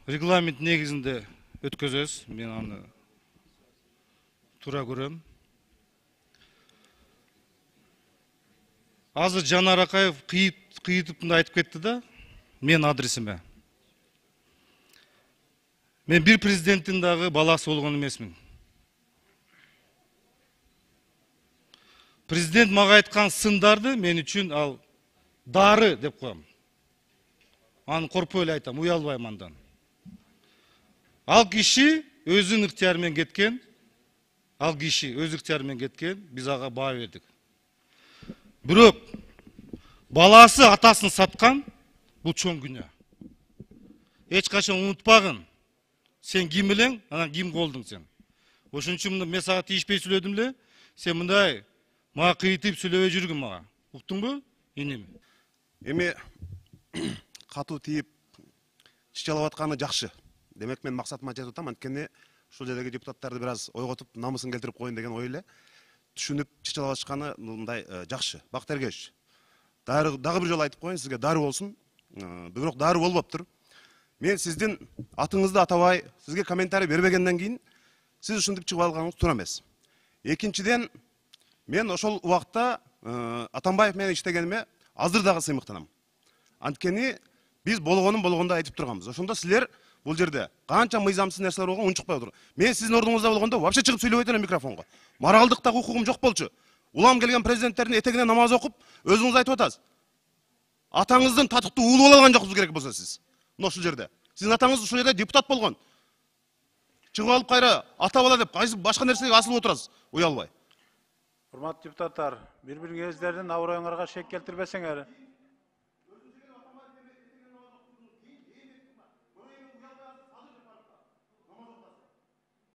регламент негізінде өткізесіз. Мен аны тура көрем. Азыр Жанар Акаев қиытып айтып кетті да, мен адресіме. Мен бір президенттің дағы баласы болған емесмін. Президент маға айтқан сындарды мен үшін ал дары деп қоям. Аны қорпойлы айтам, уялбайм андан. Ал киши өзүн ыктыярымен кеткен, біз аға баа бердік. Бирок баласы атасын сатқан, бұл чоң күнә. Эч качан унутпагын. Сен ким элең, анан ким колдуң сен. Ошон үчүн мен сага тийишпей сүйлөдүм эле, сен мындай мага кыйтып сүйлөбөй жүргүн мага. Уктуңбу? Инем. Эми катуу тийип чычалап атканы жакшы. Демек мен максатыма жетип атам, анткени ушул жердеги депутаттарды бир аз ойготуп, намысын келтирип коеюн деген ой эле. Түшүнүп чычалап атышканы мындай жакшы. Бакыт Эргешевич, дагы бир жолу айтып коеюн, сизге дары болсун. Бирок дары болбоптур. Мен сиздин атыңызды атабай, сизге комментарий бербегенден кийин сиз ушинтип чыгып алганыңыз туура эмес. Экинчиден, мен ошол убакта Атамбаев менен иштегениме азыр дагы сыймыктанам. Анткени биз болгондо айтып турганбыз. Ошондо силер бул жерде канча мыйзамсыз нерселер болгон унчукпай отуруп. Мен сиздин ордуңузда болгондо вообще чыгып сүйлөбөйт элем микрофонго. Моралдыктагы укугум жок болчу. Улам келген президенттердин этегине намаз окуп, өзүңүз айтып атасыз. Атаңыздын татыктуу уулу боло алган жоксуз керек болсо сиз. Ушул жерде. Сиздин атаңыз ушул жерде депутат болгон. Чыгып алып кайра ата бала деп кайсы башка нерсеге асылып отурасыз, уялбай. Урматтуу депутаттар, бири-бириңиздердин аброюңарга шек келтирбесеңер.